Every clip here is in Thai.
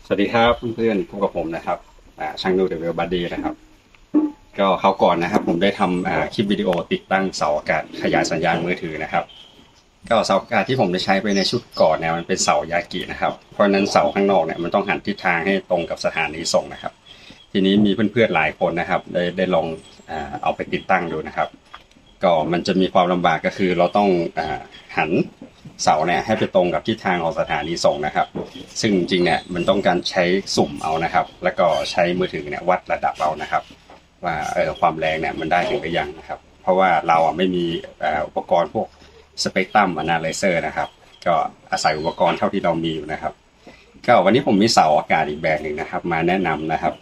สวัสดีครับเพื่อนๆพบกับผมนะครับช่างดูเดอะเวลบัดดี้นะครับก็เขาวก่อนนะครับผมได้ทำคลิปวิดีโอติดตั้งเสาอากาศขยายสัญญาณมือถือนะครับก็เสาอากาศที่ผมได้ใช้ไปในชุดก่อนเนี่ยมันเป็นเสายากินะครับเพราะฉะนั้นเสาข้างนอกเนี่ยมันต้องหันทิศทางให้ตรงกับสถานีส่งนะครับทีนี้มีเพื่อนๆหลายคนนะครับได้ลองเอาไปติดตั้งดูนะครับก็มันจะมีความลำบากก็คือเราต้องหันเสาเนี่ยให้ไปตรงกับทิศทางของสถานีส่งนะครับซึ่งจริงๆเนี่ยมันต้องการใช้สุ่มเอานะครับแล้วก็ใช้มือถือเนี่ยวัดระดับเอานะครับว่าความแรงเนี่ยมันได้ถึงหรือยังนะครับเพราะว่าเราไม่มีอุปกรณ์พวกสเปกตรัมอนาลิเซอร์นะครับก็อาศัยอุปกรณ์เท่าที่เรามีอยู่นะครับก็วันนี้ผมมีเสาอากาศอีกแบบหนึ่งนะครับมาแนะนำนะครับ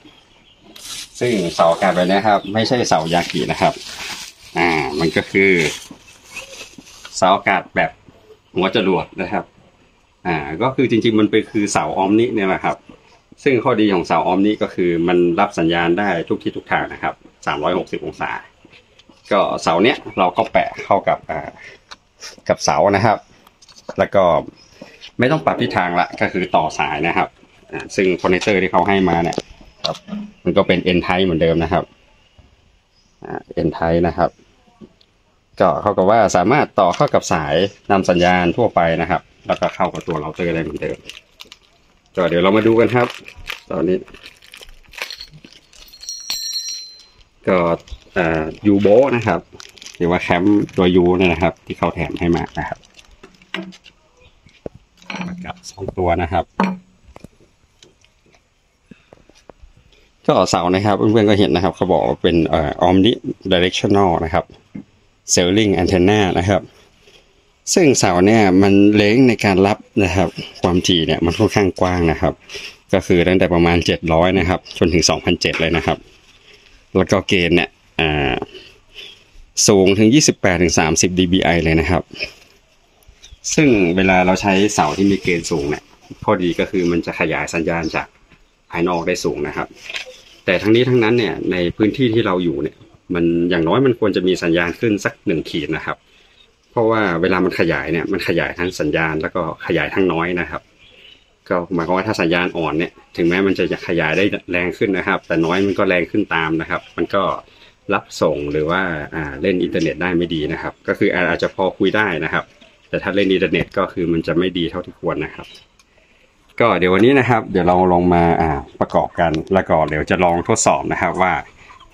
ซึ่งเสาอากาศแบบนี้ครับไม่ใช่เสายากินะครับมันก็คือเสาอากาศแบบหัวจรวดนะครับก็คือจริงๆมันเป็นคือเสาออมนิเนี่ยแหละครับซึ่งข้อดีของเสาออมนิก็คือมันรับสัญญาณได้ทุกทิศทุกทางนะครับ360องศาก็เสาเนี้ยเราก็แปะเข้ากับเสานะครับแล้วก็ไม่ต้องปรับทิศทางละก็คือต่อสายนะครับซึ่งคอนเนคเตอร์ที่เขาให้มาเนี่ยครับมันก็เป็น N type เหมือนเดิมนะครับN type นะครับก็เขากับว่าสามารถต่อเข้ากับสายนำสัญญาณทั่วไปนะครับแล้วก็เข้ากับตัวเราเตอร์ได้เหมือนเดิมก็เดี๋ยวเรามาดูกันครับตอนนี้ก็ยูโบนะครับหรือว่าแคมป์ตัวยูเนี่ยนะครับที่เขาแถมให้มานะครับกับ2ตัวนะครับก็เสานะครับเพื่อนๆก็เห็นนะครับเขาบอกว่าเป็นomni directional นะครับ Selling Antenna นะครับซึ่งเสาเนี่ยมันเล้งในการรับนะครับความถี่เนี่ยมันค่อนข้างกว้างนะครับก็คือตั้งแต่ประมาณ700นะครับจนถึง 2,700 เลยนะครับแล้วก็เกณฑ์เนี่ยสูงถึง28-30 dBi เลยนะครับซึ่งเวลาเราใช้เสาที่มีเกณฑ์สูงเนี่ยข้อดีก็คือมันจะขยายสัญญาณจากภายนอกได้สูงนะครับแต่ทั้งนี้ทั้งนั้นเนี่ยในพื้นที่ที่เราอยู่เนี่ยมันอย่างน้อยมันควรจะมีสัญญาณขึ้นสัก1 ขีดนะครับเพราะว่าเวลามันขยายเนี่ยมันขยายทั้งสัญญาณแล้วก็ขยายทั้งน้อยนะครับก็หมายความว่าถ้าสัญญาณอ่อนเนี่ยถึงแม้มันจะขยายได้แรงขึ้นนะครับแต่น้อยมันก็แรงขึ้นตามนะครับมันก็รับส่งหรือว่าเล่นอินเทอร์เน็ตได้ไม่ดีนะครับก็คืออาจจะพอคุยได้นะครับแต่ถ้าเล่นอินเทอร์เน็ตก็คือมันจะไม่ดีเท่าที่ควรนะครับก็เดี๋ยววันนี้นะครับเดี๋ยวเราลองมาประกอบกันแล้วก็เดี๋ยวจะลองทดสอบนะครับว่า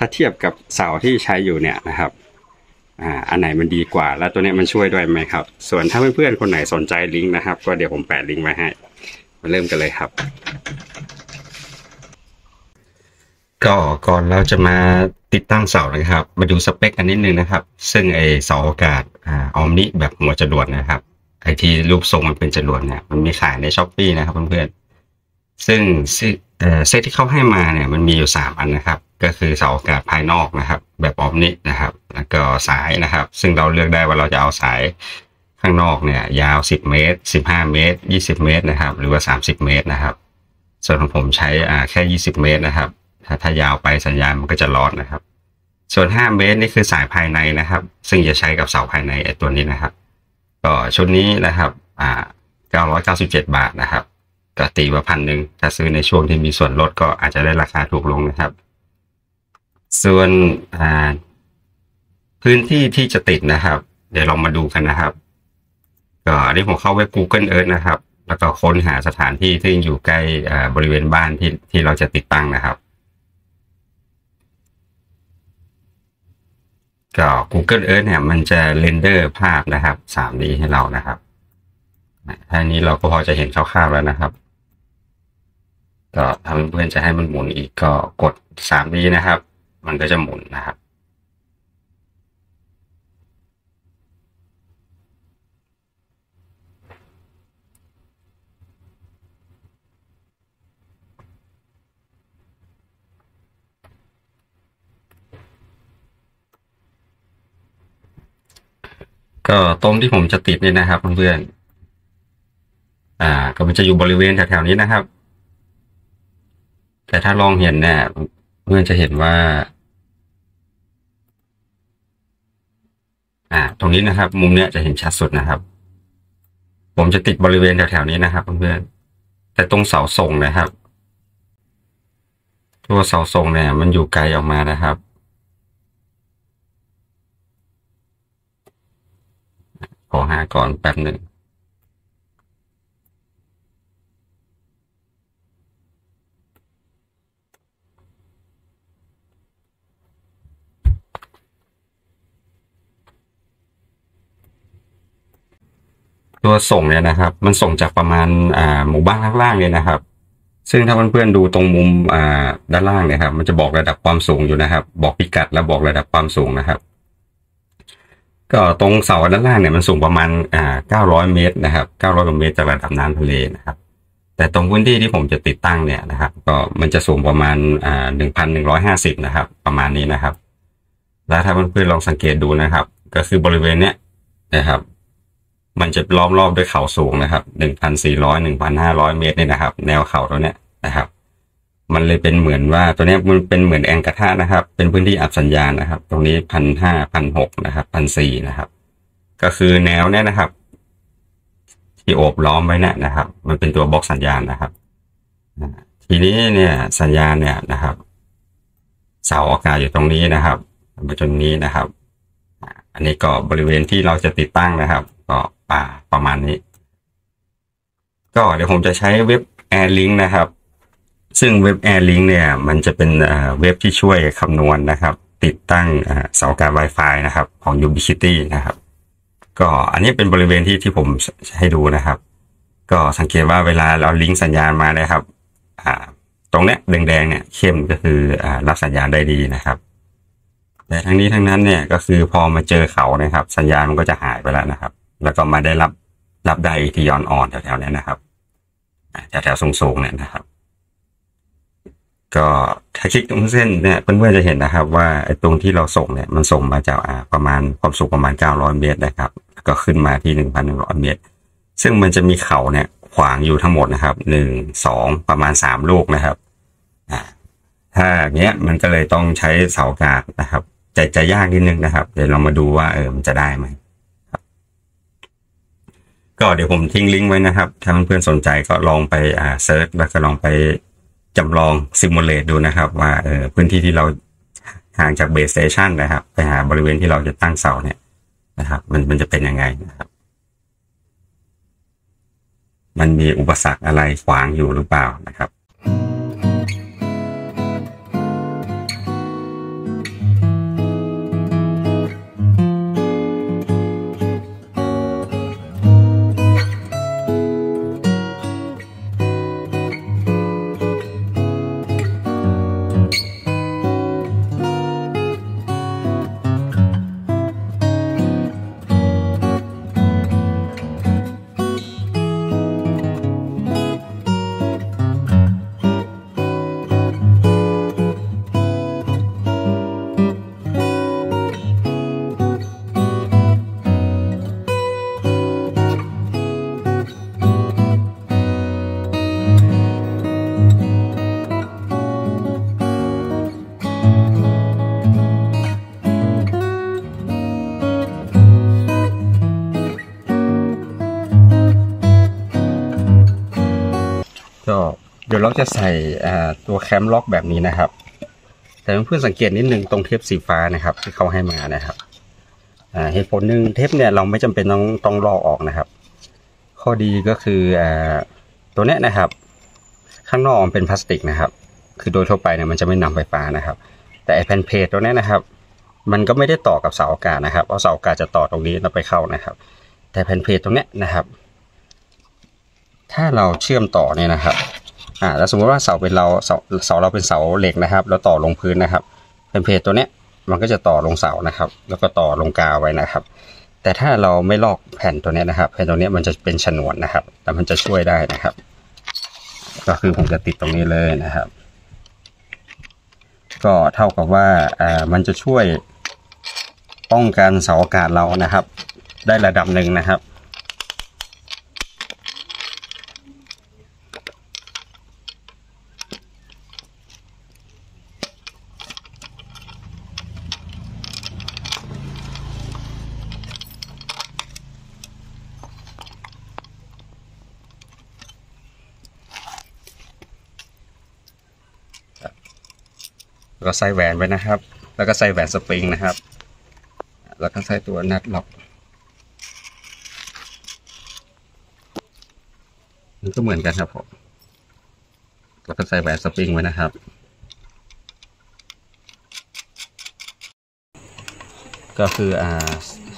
ถ้าเทียบกับเสาที่ใช้อยู่เนี่ยนะครับอันไหนมันดีกว่าแล้วตัวนี้มันช่วยด้วยไหมครับส่วนถ้าเพื่อนๆคนไหนสนใจลิงก์นะครับก็เดี๋ยวผมแปะลิงก์ไว้ให้มาเริ่มกันเลยครับก็ก่อนเราจะมาติดตั้งเสานะครับมาดูสเปคกันนิดนึงนะครับซึ่งไอเสาอากาศออมนิแบบหัวจรวดนะครับไอที่รูปทรงมันเป็นจรวดเนี่ยมันมีขายใน Shopee นะครับเพื่อนๆซึ่งเซตที่เขาให้มาเนี่ยมันมีอยู่3อันนะครับก็คือเสาอากาศภายนอกนะครับแบบออมนินะครับแล้วก็สายนะครับซึ่งเราเลือกได้ว่าเราจะเอาสายข้างนอกเนี่ยยาว10 เมตร15 เมตร20 เมตรนะครับหรือว่า30 เมตรนะครับส่วนของผมใช้แค่20 เมตรนะครับถ้ายาวไปสัญญาณมันก็จะร้อนนะครับส่วน5 เมตรนี่คือสายภายในนะครับซึ่งจะใช้กับเสาภายในไอ้ตัวนี้นะครับก็ชุดนี้นะครับ997 บาทนะครับก็ตีว่า1,000ถ้าซื้อในช่วงที่มีส่วนลดก็อาจจะได้ราคาถูกลงนะครับส่วนพื้นที่ที่จะติดนะครับเดี๋ยวลองมาดูกันนะครับก็อันนี้ผมเข้าเว็บ Google Earth นะครับแล้วก็ค้นหาสถานที่ที่อยู่ใกล้บริเวณบ้านที่เราจะติดตั้งนะครับก็ Google Earth เนี่ยมันจะเรนเดอร์ภาพนะครับ 3D ให้เรานะครับท่านี้เราก็พอจะเห็นคร่าวๆแล้วนะครับก็ถ้าเพื่อนๆจะให้มันหมุนอีกก็กด 3D นะครับมันก็จะหมุนนะครับก็ตรงที่ผมจะติดนี่นะครับเพื่อนๆก็มันจะอยู่บริเวณแถวๆนี้นะครับแต่ถ้าลองเห็นเนี่ยเพื่อนจะเห็นว่าตรงนี้นะครับมุมเนี้ยจะเห็นชัดสุดนะครับผมจะติดบริเวณแถวๆนี้นะครับเพื่อนๆแต่ตรงเสาส่งนะครับ ตัวเสาส่งเนี่ยมันอยู่ไกลออกมานะครับขอหาก่อนแป๊บหนึ่งตัวส่งเนี่ยนะครับมันส่งจากประมาณหมู่บ้านล่างๆเลยนะครับซึ่งถ้าเพื่อนๆดูตรงมุมด้านล่างเนี่ยครับมันจะบอกระดับความสูงอยู่นะครับบอกพิกัดและบอกระดับความสูงนะครับก็ตรงเสาด้านล่างเนี่ยมันสูงประมาณ900 เมตรนะครับ900 กว่าเมตรจากระดับน้ำทะเลนะครับแต่ตรงพื้นที่ที่ผมจะติดตั้งเนี่ยนะครับก็มันจะสูงประมาณ1,150นะครับประมาณนี้นะครับแล้วถ้าเพื่อนๆลองสังเกตดูนะครับก็คือบริเวณเนี้ยนะครับมันจะล้อมรอบด้วยเขาสูงนะครับ1,400 1,500 เมตรเนี่ยนะครับแนวเขาตัวเนี้ยนะครับมันเลยเป็นเหมือนว่าตัวนี้มันเป็นเหมือนแองกระทะนะครับเป็นพื้นที่อับสัญญาณนะครับตรงนี้1,500 1,600นะครับ1,400นะครับก็คือแนวเนี้ยนะครับที่โอบล้อมไว้เนี่ยนะครับมันเป็นตัวบล็อกสัญญาณนะครับทีนี้เนี่ยสัญญาณเนี่ยนะครับเสาอากาศอยู่ตรงนี้นะครับมาจนนี้นะครับอันนี้ก็บริเวณที่เราจะติดตั้งนะครับก็ประมาณนี้ก็เดี๋ยวผมจะใช้เว็บ AirLink นะครับซึ่งเว็บ AirLink เนี่ยมันจะเป็นเว็บที่ช่วยคำนวณนะครับติดตั้งเสาอากาศ Wi-Fi นะครับของ Ubiquiti นะครับก็อันนี้เป็นบริเวณที่ผมให้ดูนะครับก็สังเกตว่าเวลาเราลิงก์สัญญาณมานะครับตรงเนี้ยแดงๆเนี่ยเข้มก็คือรับสัญญาณได้ดีนะครับแต่ทั้งนี้ทั้งนั้นเนี่ยก็คือพอมาเจอเขานะครับสัญญาณมันก็จะหายไปแล้วนะครับแล้วก็มาได้รับได้ที่ย้อนอ่อนแถวๆนี้นะครับแถวสูงๆเนี่ยนะครับก็ถ้าคลิกตรงเส้นเนี่ยเพื่อนๆจะเห็นนะครับว่าไอ้ตรงที่เราส่งเนี่ยมันส่งมาจากประมาณความสูงประมาณ900 เมตรนะครับก็ขึ้นมาที่1,100 เมตรซึ่งมันจะมีเขาเนี่ยขวางอยู่ทั้งหมดนะครับ1 2ประมาณ3 ลูกนะครับถ้าเงี้ยมันก็เลยต้องใช้เสาอากาศนะครับจะยากนิดนึงนะครับเดี๋ยวเรามาดูว่ามันจะได้ไหมก็เดี๋ยวผมทิ้งลิงก์ไว้นะครับถ้าเพื่อนๆสนใจก็ลองไปเซิร์ชแล้วก็ลองไปจำลองซิมูเลตดูนะครับว่าพื้นที่ที่เราห่างจากเบสสเตชันนะครับไปหาบริเวณที่เราจะตั้งเสาเนี่ยนะครับมันจะเป็นยังไงนะครับมันมีอุปสรรคอะไรขวางอยู่หรือเปล่านะครับก็เดี๋ยวเราจะใส่ตัวแคมล็อกแบบนี้นะครับแต่เพื่อนสังเกตนิดนึงตรงเทปสีฟ้านะครับที่เขาให้มานะครับเหตุผลหนึ่งเทปเนี่ยเราไม่จำเป็นต้องลอกออกนะครับข้อดีก็คือตัวเนี้ยนะครับข้างนอกมันเป็นพลาสติกนะครับคือโดยทั่วไปเนี่ยมันจะไม่นำไฟฟ้านะครับแต่ไอแผ่นเพจตัวนี้นะครับมันก็ไม่ได้ต่อกับเสาอากาศนะครับเพราะเสาอากาศจะต่อตรงนี้แล้วไปเข้านะครับแต่แผ่นเพจตรงเนี้ยนะครับถ้าเราเชื่อมต่อเนี่ยนะครับแล้วสมมติว่าเสาเราเป็นเสาเหล็กนะครับแล้วต่อลงพื้นนะครับแผ่นเพจตัวเนี้ยมันก็จะต่อลงเสานะครับแล้วก็ต่อลงกาวไว้นะครับแต่ถ้าเราไม่ลอกแผ่นตัวนี้นะครับแผ่นตัวนี้มันจะเป็นฉนวนนะครับแต่มันจะช่วยได้นะครับก็คือผมจะติดตรงนี้เลยนะครับก็เท่ากับว่ามันจะช่วยป้องกันเสาอากาศเรานะครับได้ระดับหนึ่งนะครับ แล้วก็ใส่แหวนไว้นะครับแล้วก็ใส่แหวนสปริงนะครับแล้วก็ใส่ตัวนัดล็อกมันก็เหมือนกันครับผมแล้วก็ใส่แหวนสปริงไว้นะครับก็คือ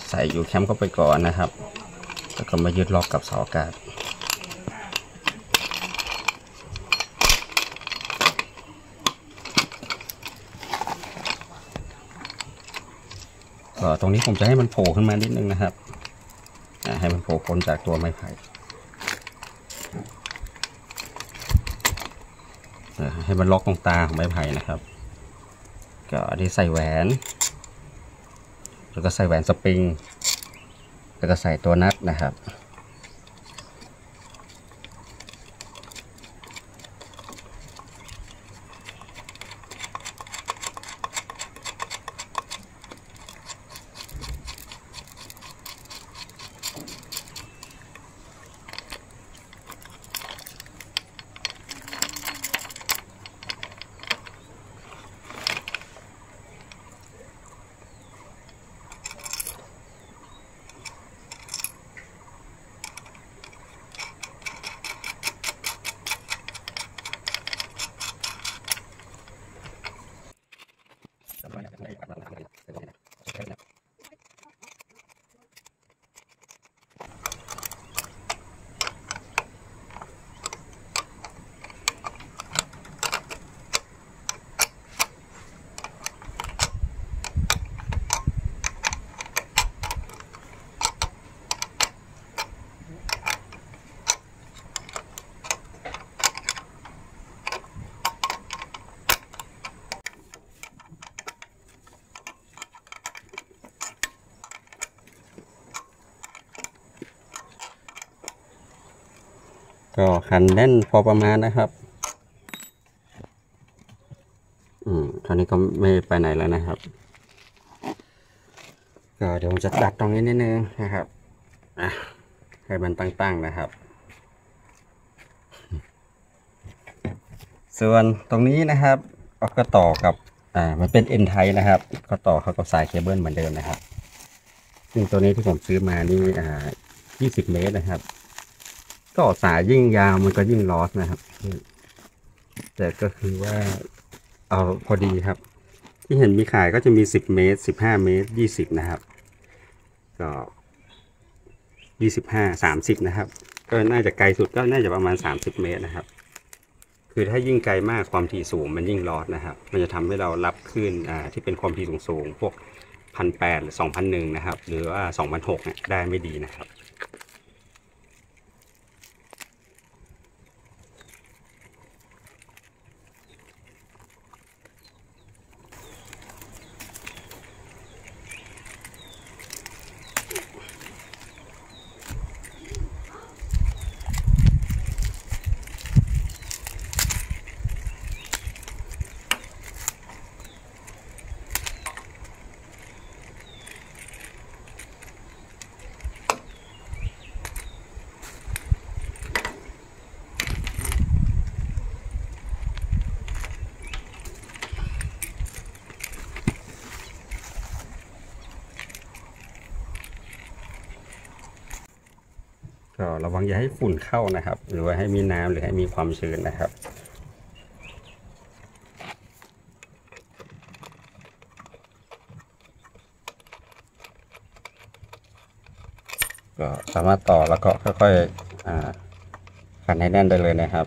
ใส่อยู่แคมป์เข้าไปก่อนนะครับแล้วก็มายึดล็อกกับเสาอากาศก็ตรงนี้ผมจะให้มันโผล่ขึ้นมานิดนึงนะครับให้มันโผล่พ้นจากตัวไม้ไผ่ให้มันล็อกตรงตาของไม้ไผ่นะครับก็อันนี้ใส่แหวนแล้วก็ใส่แหวนสปริงแล้วก็ใส่ตัวนัดนะครับก็คันแน่นพอประมาณนะครับคราวนี้ก็ไม่ไปไหนแล้วนะครับก็เดี๋ยวผมจะตัดตรงนี้นิดนึงนะครับให้มันตั้งๆนะครับส่วนตรงนี้นะครับก็ต่อกับมันเป็นเอ็นไทนะครับก็ต่อเข้ากับสายเคเบิลเหมือนเดิมนะครับซึ่งตัวนี้ที่ผมซื้อมานี่20 เมตรนะครับก็สายยิ่งยาวมันก็ยิ่งลอสนะครับแต่ก็คือว่าเอาพอดีครับที่เห็นมีขายก็จะมี10 เมตร15 เมตร20นะครับก็25 30นะครับก็น่าจะไกลสุดก็น่าจะประมาณ30 เมตรนะครับคือถ้ายิ่งไกลมากความถี่สูงมันยิ่งลอสนะครับมันจะทำให้เรารับคลื่นที่เป็นความถี่สูงพวก1,800 หรือ 2,100นะครับหรือว่า2,600เนี่ยได้ไม่ดีนะครับก็ระวังอย่าให้ฝุ่นเข้านะครับหรือว่าให้มีน้ำหรือให้มีความชื้นนะครับก็สามารถต่อแล้วก็ค่อยๆขันให้แน่นได้เลยนะครับ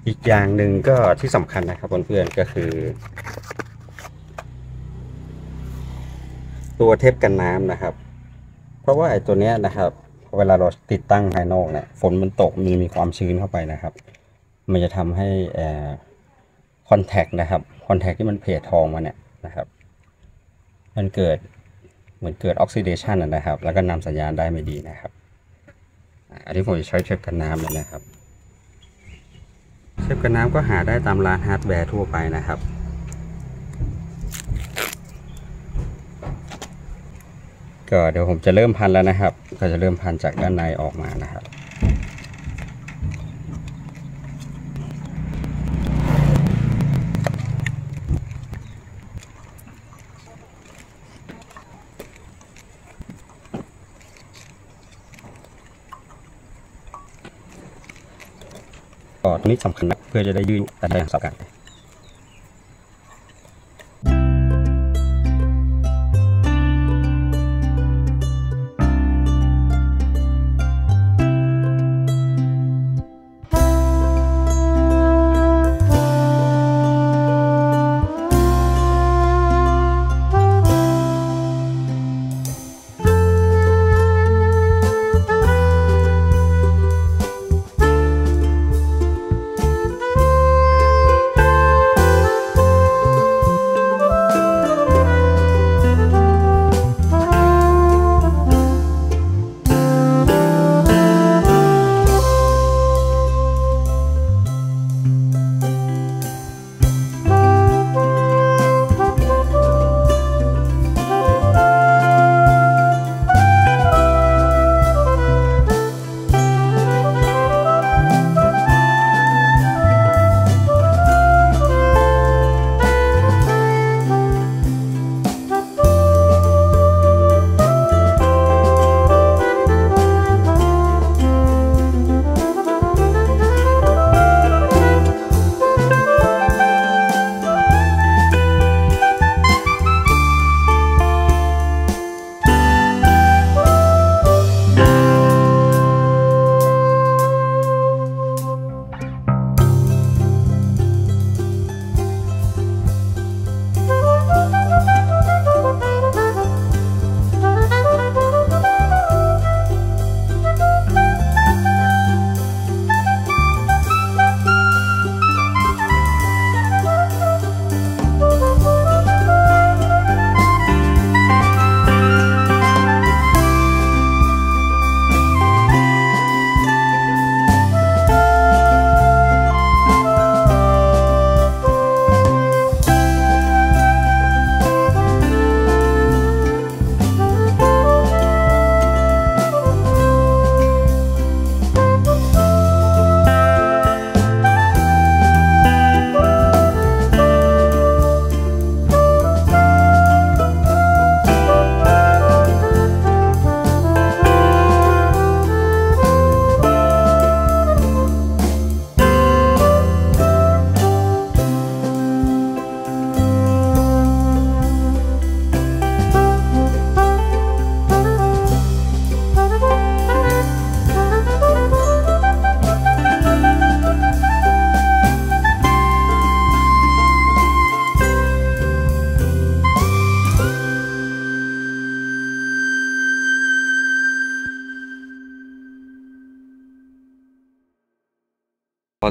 อีกอย่างหนึ่งก็ที่สำคัญนะครับเพื่อนๆก็คือตัวเทปกันน้ำนะครับเพราะว่าไอ้ตัวเนี้ยนะครับเวลาเราติดตั้งภายนอกเนี่ยฝนมันตกมันมีความชื้นเข้าไปนะครับมันจะทำให้คอนแทคนะครับคอนแทคที่มันเพจทองมาเนี่ยนะครับมันเกิดเหมือนเกิดออกซิเดชันนะครับแล้วก็นำสัญญาณได้ไม่ดีนะครับอันนี้ผมจะใช้เทปกันน้ำเลยนะครับเทปกันน้ำก็หาได้ตามร้านฮาร์ดแวร์ทั่วไปนะครับก็เดี๋ยวผมจะเริ่มพันแล้วนะครับก็จะเริ่มพันจากด้านในออกมานะครับ ก็ตรงนี้สำคัญนะเพื่อจะได้ยืนแต่ได้อย่างเสาอากาศ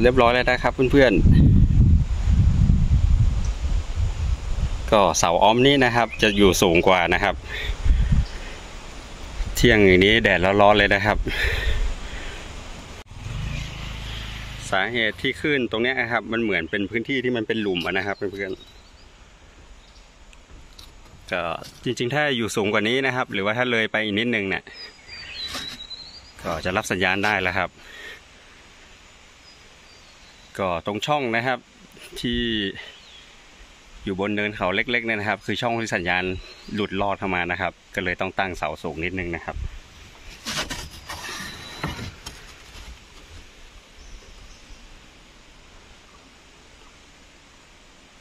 เรียบร้อยแล้วนะครับเพื่อนๆก็เสาอ้อมนี้นะครับจะอยู่สูงกว่านะครับเที่ยงอย่างนี้แดดร้อนๆเลยนะครับสาเหตุที่ขึ้นตรงนี้นะครับมันเหมือนเป็นพื้นที่ที่มันเป็นหลุมนะครับเพื่อนๆก็จริงๆถ้าอยู่สูงกว่านี้นะครับหรือว่าถ้าเลยไปอีกนิดนึงเนี่ยก็จะรับสัญญาณได้แล้วครับก็ตรงช่องนะครับที่อยู่บนเนินเขาเล็กๆเนี่ยนะครับคือช่องที่สัญญาณหลุดลอดเข้ามานะครับก็เลยต้องตั้งเสาสูงนิดนึงนะครับ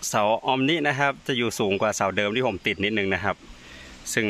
เสาออมนี้นะครับจะอยู่สูงกว่าเสาเดิมที่ผมติดนิดนึงนะครับซึ่ง